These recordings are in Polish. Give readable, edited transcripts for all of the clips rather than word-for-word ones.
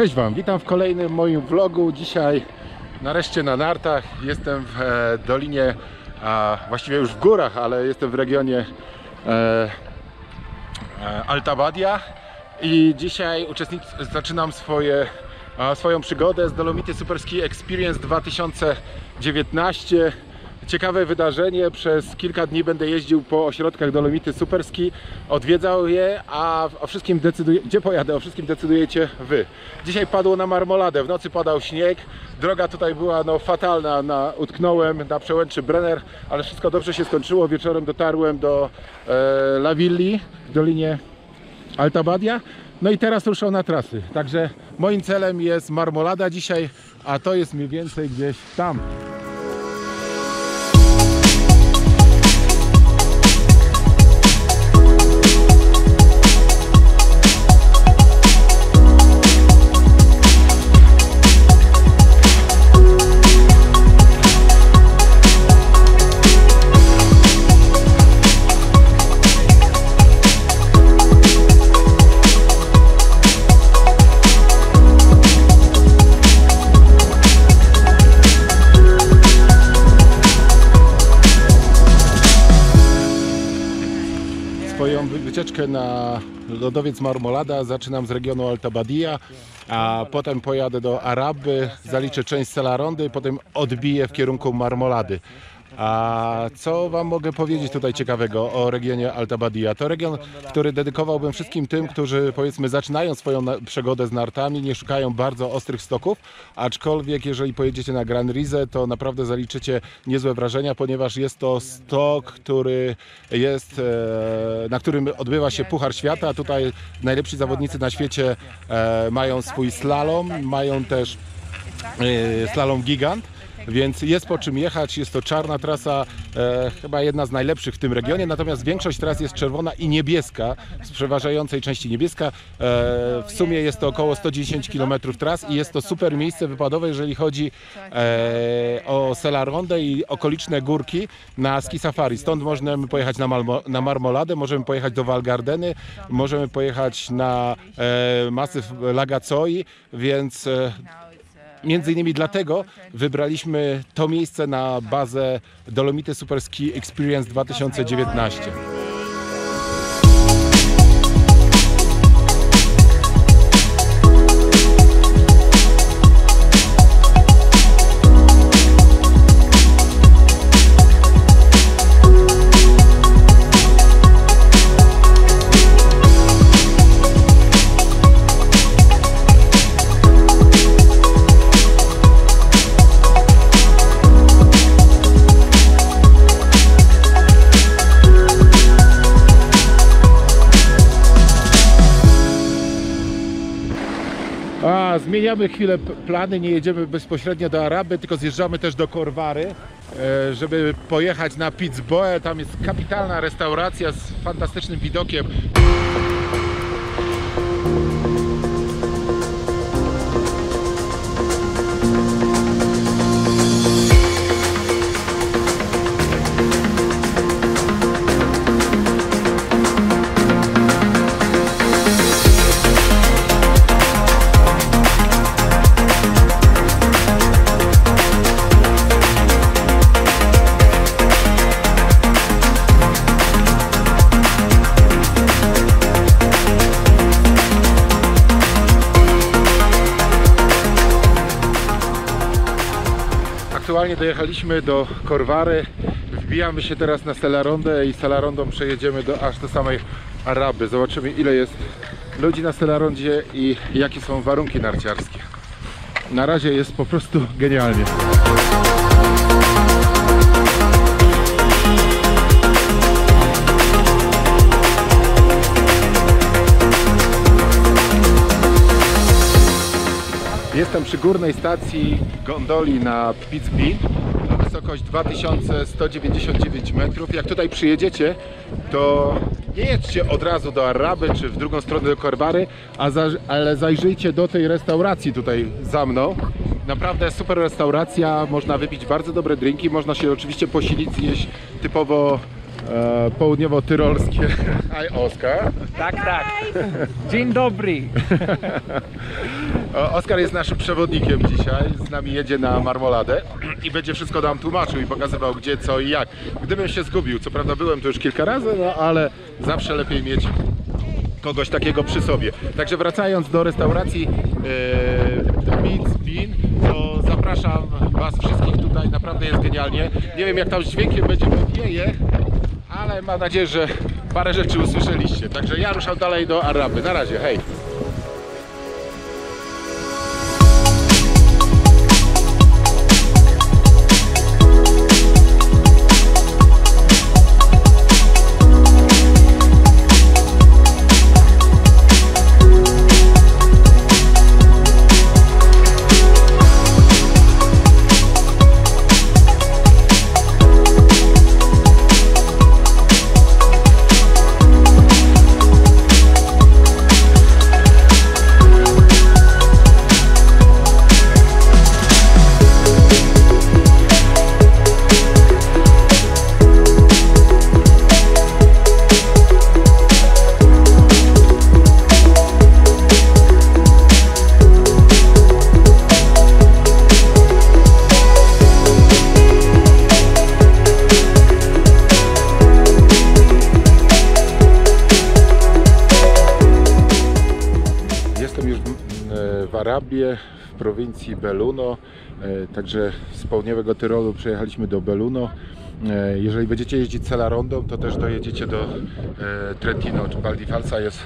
Cześć Wam, witam w kolejnym moim vlogu. Dzisiaj nareszcie na nartach. Jestem w dolinie, właściwie już w górach, ale jestem w regionie Alta Badia i dzisiaj zaczynam swoją przygodę z Dolomity Super Ski Experience 2019. Ciekawe wydarzenie, przez kilka dni będę jeździł po ośrodkach Dolomity Super Ski, odwiedzał je, a o wszystkim gdzie pojadę, o wszystkim decydujecie Wy. Dzisiaj padło na marmoladę, w nocy padał śnieg, droga tutaj była fatalna, utknąłem na przełęczy Brenner, ale wszystko dobrze się skończyło. Wieczorem dotarłem do La Villi w dolinie Alta Badia, no i teraz ruszam na trasy. Także moim celem jest marmolada dzisiaj, a to jest mniej więcej gdzieś tam. Swoją wycieczkę na lodowiec Marmolada zaczynam z regionu Alta Badia, a potem pojadę do Araby, zaliczę część Selarondy, potem odbiję w kierunku Marmolady. A co Wam mogę powiedzieć tutaj ciekawego o regionie Alta Badia? To region, który dedykowałbym wszystkim tym, którzy powiedzmy zaczynają swoją przygodę z nartami, nie szukają bardzo ostrych stoków, aczkolwiek jeżeli pojedziecie na Gran Rise, to naprawdę zaliczycie niezłe wrażenia, ponieważ jest to stok, na którym odbywa się Puchar Świata. Tutaj najlepsi zawodnicy na świecie mają swój slalom, mają też slalom gigant. Więc jest po czym jechać, jest to czarna trasa, chyba jedna z najlepszych w tym regionie, natomiast większość tras jest czerwona i niebieska, z przeważającej części niebieska. W sumie jest to około 110 km tras i jest to super miejsce wypadowe, jeżeli chodzi o Selarondę i okoliczne górki na ski safari. Stąd możemy pojechać na Marmoladę, możemy pojechać do Val Gardeny, możemy pojechać na masyw Lagazoi, więc między innymi dlatego wybraliśmy to miejsce na bazę Dolomity Super Ski Experience 2019. Zmieniamy chwilę plany, nie jedziemy bezpośrednio do Araby, tylko zjeżdżamy też do Corvary, żeby pojechać na Pizzboe. Tam jest kapitalna restauracja z fantastycznym widokiem. Aktualnie dojechaliśmy do Corvary, wbijamy się teraz na Selarondę i Selarondą przejedziemy aż do samej Araby. Zobaczymy, ile jest ludzi na Selarondzie i jakie są warunki narciarskie. Na razie jest po prostu genialnie. Jestem przy górnej stacji gondoli na Pizzby. Wysokość 2199 metrów. Jak tutaj przyjedziecie, to nie jedźcie od razu do Araby czy w drugą stronę do Corvary, ale zajrzyjcie do tej restauracji tutaj za mną. Naprawdę super restauracja, można wypić bardzo dobre drinki, można się oczywiście posilić, zjeść typowo południowo-tyrolskie. Hi Oskar. Tak, tak. Dzień dobry. Oskar jest naszym przewodnikiem dzisiaj, z nami jedzie na Marmoladę i będzie wszystko nam tłumaczył i pokazywał gdzie, co i jak. Gdybym się zgubił, co prawda byłem tu już kilka razy, no ale zawsze lepiej mieć kogoś takiego przy sobie. Także wracając do restauracji The Meats Bean, to zapraszam Was wszystkich tutaj, naprawdę jest genialnie. Nie wiem jak tam z dźwiękiem będzie, bo wieje, ale mam nadzieję, że parę rzeczy usłyszeliście. Także ja ruszam dalej do Araby. Na razie, hej! W Arabii, w prowincji Belluno, także z południowego Tyrolu przyjechaliśmy do Belluno. Jeżeli będziecie jeździć Celarondą, to też dojedziecie do Trentino, czy Val di Falsa jest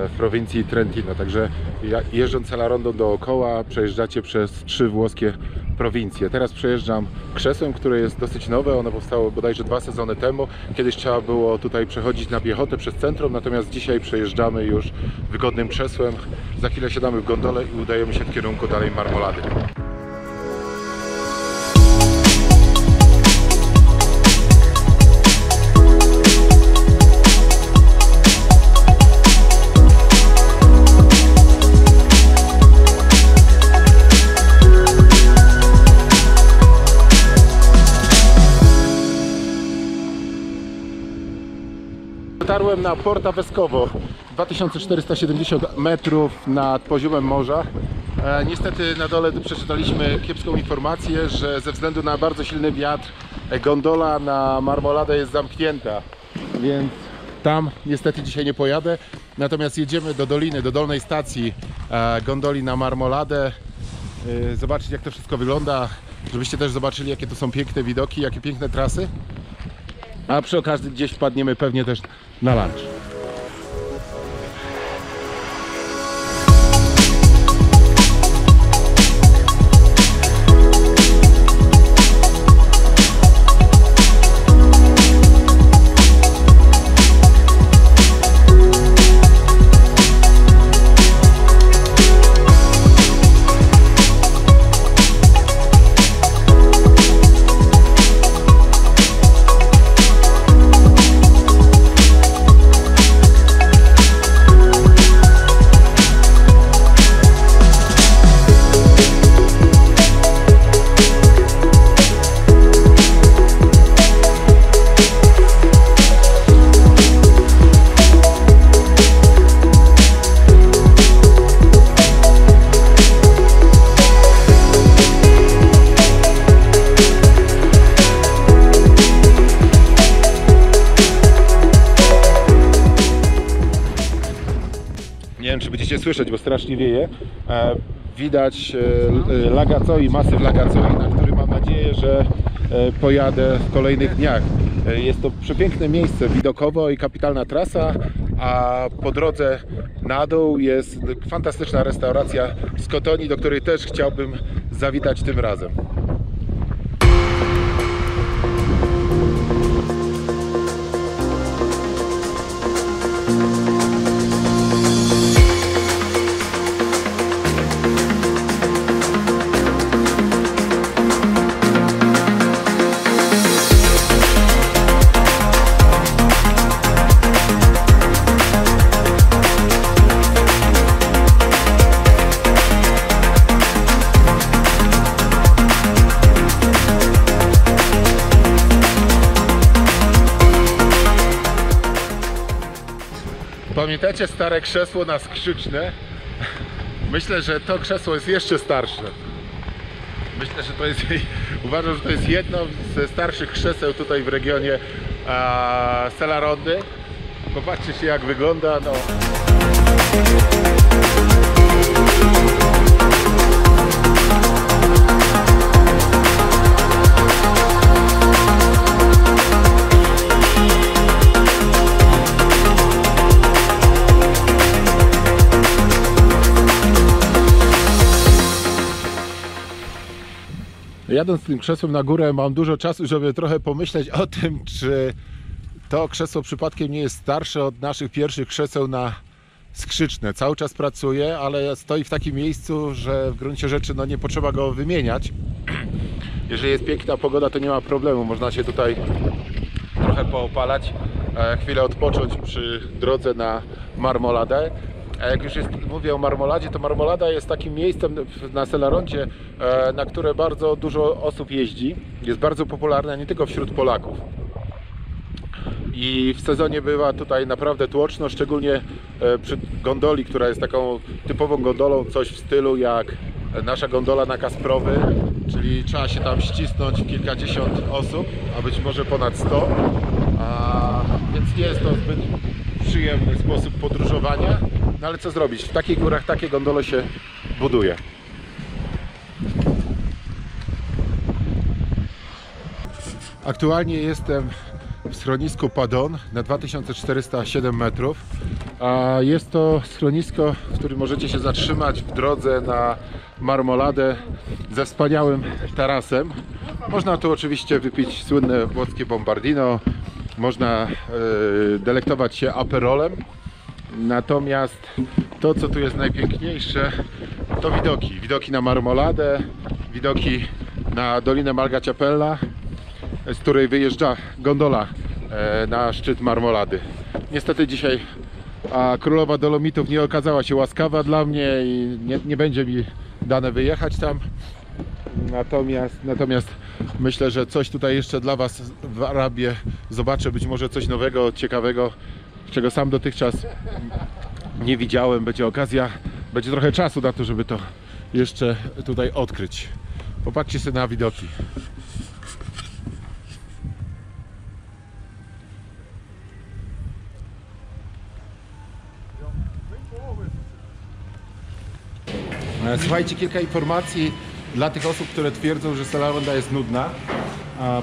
w prowincji Trentino, także jeżdżąc Celarondą dookoła przejeżdżacie przez 3 włoskie prowincje. Teraz przejeżdżam krzesłem, które jest dosyć nowe, ono powstało bodajże 2 sezony temu. Kiedyś trzeba było tutaj przechodzić na piechotę przez centrum, natomiast dzisiaj przejeżdżamy już wygodnym krzesłem. Za chwilę siadamy w gondolę i udajemy się w kierunku dalej Marmolady. Dotarłem na Porta Vescovo, 2470 metrów nad poziomem morza. Niestety na dole przeczytaliśmy kiepską informację, że ze względu na bardzo silny wiatr gondola na Marmoladę jest zamknięta, więc tam niestety dzisiaj nie pojadę. Natomiast jedziemy do doliny, do dolnej stacji gondoli na Marmoladę, zobaczyć jak to wszystko wygląda, żebyście też zobaczyli jakie to są piękne widoki, jakie piękne trasy. A przy okazji gdzieś wpadniemy pewnie też na lunch. Nie wiem, czy będziecie słyszeć, bo strasznie wieje. Widać Lagazoi, masyw Lagazoi, na który mam nadzieję, że pojadę w kolejnych dniach. Jest to przepiękne miejsce widokowo i kapitalna trasa, a po drodze na dół jest fantastyczna restauracja z Kotoni, do której też chciałbym zawitać tym razem. Pamiętacie stare krzesło na skrzyczne? Myślę, że to krzesło jest jeszcze starsze. Myślę, że to jest, uważam, że to jest jedno ze starszych krzeseł tutaj w regionie Selarondy. Popatrzcie się, jak wygląda. No. Jadąc tym krzesłem na górę, mam dużo czasu, żeby trochę pomyśleć o tym, czy to krzesło przypadkiem nie jest starsze od naszych pierwszych krzeseł na skrzyczne. Cały czas pracuje, ale stoi w takim miejscu, że w gruncie rzeczy no, nie potrzeba go wymieniać. Jeżeli jest piękna pogoda, to nie ma problemu. Można się tutaj trochę poopalać, chwilę odpocząć przy drodze na Marmoladę. A jak już mówię o Marmoladzie, to Marmolada jest takim miejscem na Selarondzie, na które bardzo dużo osób jeździ. Jest bardzo popularna nie tylko wśród Polaków. I w sezonie bywa tutaj naprawdę tłoczno, szczególnie przy gondoli, która jest taką typową gondolą, coś w stylu jak nasza gondola na Kasprowy, czyli trzeba się tam ścisnąć w kilkadziesiąt osób, a być może ponad 100, więc nie jest to zbyt przyjemny sposób podróżowania, no ale co zrobić, w takich górach takie gondole się buduje. Aktualnie jestem w schronisku Padon na 2407 metrów. Jest to schronisko, w którym możecie się zatrzymać w drodze na Marmoladę ze wspaniałym tarasem. Można tu oczywiście wypić słynne włoskie bombardino, można delektować się aperolem. Natomiast to, co tu jest najpiękniejsze, to widoki. Widoki na Marmoladę, widoki na Dolinę Malga Ciapella, z której wyjeżdża gondola na szczyt Marmolady. Niestety dzisiaj królowa Dolomitów nie okazała się łaskawa dla mnie i nie będzie mi dane wyjechać tam. Natomiast myślę, że coś tutaj jeszcze dla Was w Arabii zobaczę, być może coś nowego, ciekawego, czego sam dotychczas nie widziałem. Będzie okazja, będzie trochę czasu na to, żeby to jeszcze tutaj odkryć. Popatrzcie sobie na widoki. Słuchajcie, kilka informacji dla tych osób, które twierdzą, że Selaronda jest nudna.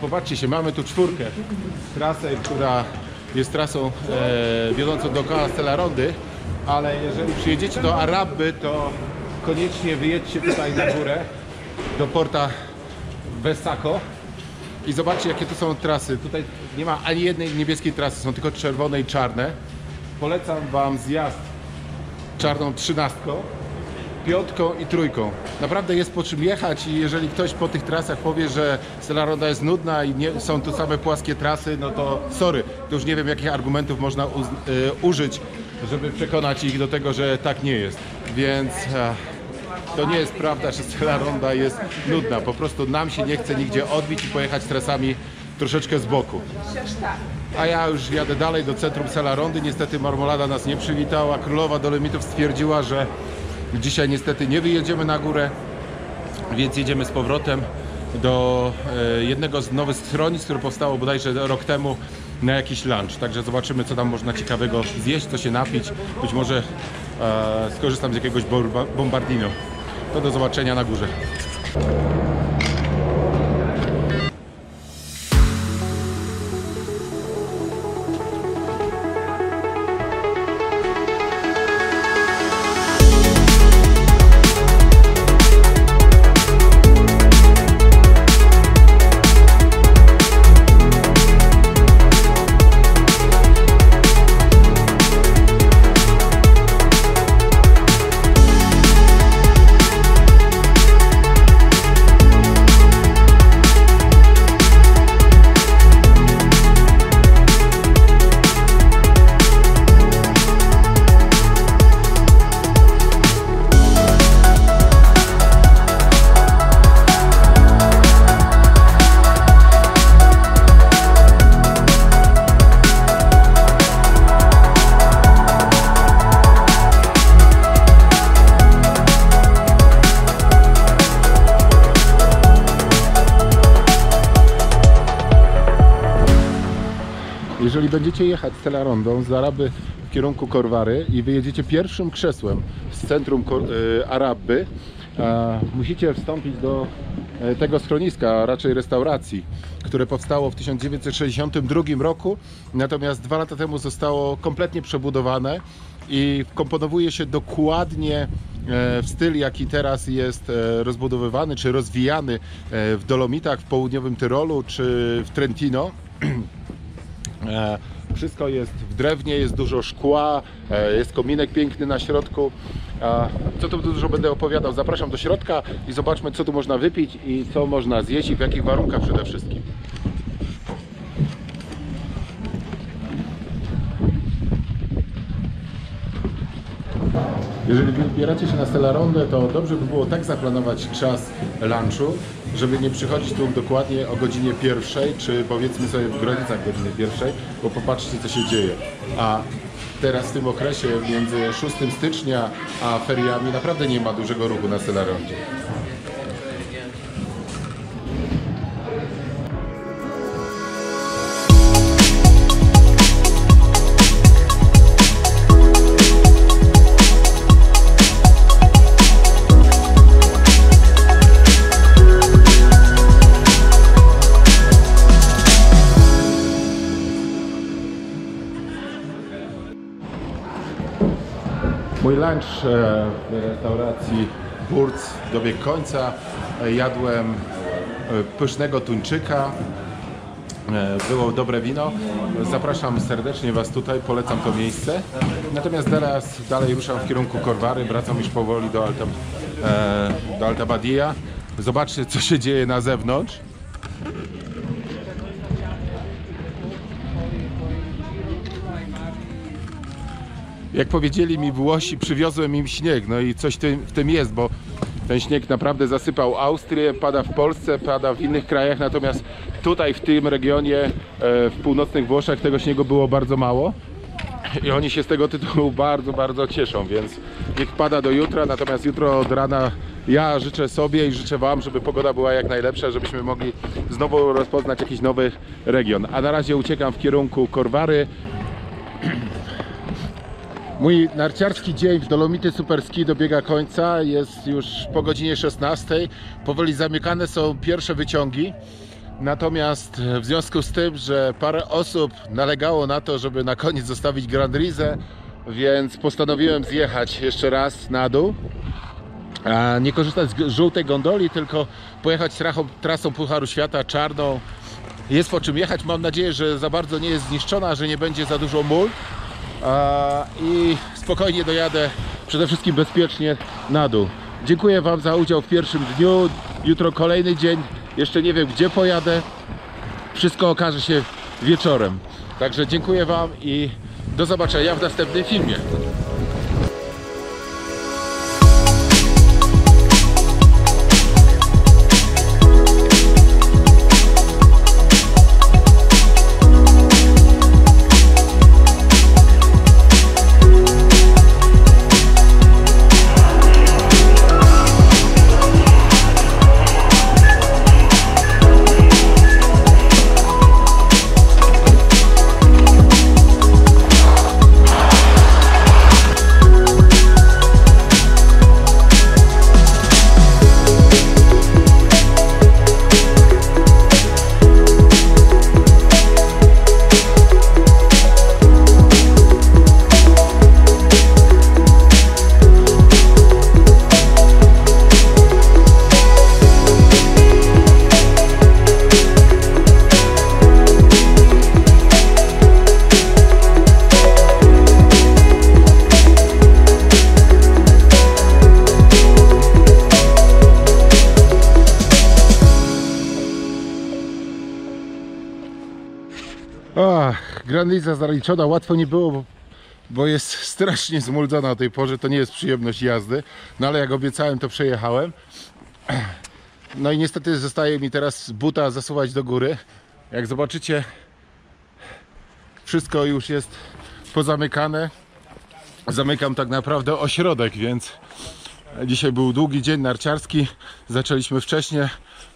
Popatrzcie się, mamy tu czwórkę, trasę, która jest trasą wiodącą dookoła Selarondy, ale jeżeli przyjedziecie do Araby, to koniecznie wyjedźcie tutaj na górę do Porta Vessaco i zobaczcie, jakie tu są trasy. Tutaj nie ma ani jednej niebieskiej trasy, są tylko czerwone i czarne. Polecam Wam zjazd czarną 13, 5 i 3. Naprawdę jest po czym jechać i jeżeli ktoś po tych trasach powie, że Selaronda jest nudna i nie, są tu same płaskie trasy, no to sorry, to już nie wiem, jakich argumentów można użyć, żeby przekonać ich do tego, że tak nie jest. Więc to nie jest prawda, że Selaronda jest nudna. Po prostu nam się nie chce nigdzie odbić i pojechać trasami troszeczkę z boku. A ja już jadę dalej do centrum Selarondy. Niestety Marmolada nas nie przywitała. Królowa Dolomitów stwierdziła, że dzisiaj niestety nie wyjedziemy na górę, więc jedziemy z powrotem do jednego z nowych schronisk, które powstało bodajże rok temu, na jakiś lunch. Także zobaczymy, co tam można ciekawego zjeść, co się napić. Być może skorzystam z jakiegoś bombardino. To do zobaczenia na górze. Jeżeli będziecie jechać z Celarondą z Araby w kierunku Korwary i wyjedziecie pierwszym krzesłem z centrum Araby, musicie wstąpić do tego schroniska, a raczej restauracji, które powstało w 1962 roku, natomiast 2 lata temu zostało kompletnie przebudowane i wkomponowuje się dokładnie w styl, jaki teraz jest rozbudowywany czy rozwijany w Dolomitach, w południowym Tyrolu czy w Trentino. Wszystko jest w drewnie, jest dużo szkła, jest kominek piękny na środku. Co tu dużo będę opowiadał? Zapraszam do środka i zobaczmy, co tu można wypić i co można zjeść i w jakich warunkach przede wszystkim. Jeżeli wybieracie się na Celarondę, to dobrze by było tak zaplanować czas lunchu, żeby nie przychodzić tu dokładnie o godzinie 1, czy powiedzmy sobie w granicach godziny 1, bo popatrzcie, co się dzieje. A teraz w tym okresie między 6 stycznia a feriami naprawdę nie ma dużego ruchu na Celarondzie. Mój lunch w restauracji Burz dobiegł końca. Jadłem pysznego tuńczyka, było dobre wino. Zapraszam serdecznie Was tutaj, polecam to miejsce. Natomiast teraz dalej ruszam w kierunku Korwary, wracam już powoli do Alta Badia. Zobaczcie, co się dzieje na zewnątrz. Jak powiedzieli mi Włosi, przywiozłem im śnieg, no i coś w tym jest, bo ten śnieg naprawdę zasypał Austrię, pada w Polsce, pada w innych krajach, natomiast tutaj w tym regionie, w północnych Włoszech, tego śniegu było bardzo mało i oni się z tego tytułu bardzo, bardzo cieszą, więc niech pada do jutra, natomiast jutro od rana ja życzę sobie i życzę Wam, żeby pogoda była jak najlepsza, żebyśmy mogli znowu rozpoznać jakiś nowy region. A na razie uciekam w kierunku Korwary. Mój narciarski dzień w Dolomity Super Ski dobiega końca, jest już po godzinie 16. Powoli zamykane są pierwsze wyciągi. Natomiast w związku z tym, że parę osób nalegało na to, żeby na koniec zostawić Grand Risę, więc postanowiłem zjechać jeszcze raz na dół. Nie korzystać z żółtej gondoli, tylko pojechać trasą Pucharu Świata czarną. Jest po czym jechać, mam nadzieję, że za bardzo nie jest zniszczona, że nie będzie za dużo mól. I spokojnie dojadę, przede wszystkim bezpiecznie na dół. Dziękuję Wam za udział w pierwszym dniu. Jutro kolejny dzień, jeszcze nie wiem, gdzie pojadę. Wszystko okaże się wieczorem. Także dziękuję Wam i do zobaczenia w następnym filmie. Grand Risa zaliczona, łatwo nie było, bo jest strasznie zmuldzona o tej porze, to nie jest przyjemność jazdy, no ale jak obiecałem, to przejechałem. No i niestety zostaje mi teraz buta zasuwać do góry. Jak zobaczycie, wszystko już jest pozamykane. Zamykam tak naprawdę ośrodek, więc dzisiaj był długi dzień narciarski, zaczęliśmy wcześniej,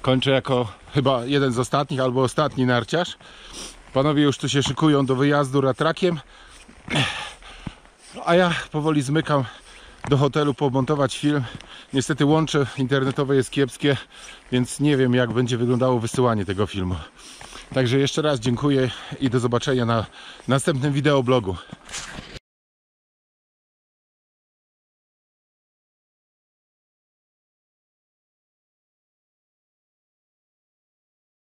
kończę jako chyba jeden z ostatnich albo ostatni narciarz. Panowie już tu się szykują do wyjazdu ratrakiem. A ja powoli zmykam do hotelu pomontować film. Niestety łącze internetowe jest kiepskie, więc nie wiem, jak będzie wyglądało wysyłanie tego filmu. Także jeszcze raz dziękuję i do zobaczenia na następnym wideoblogu.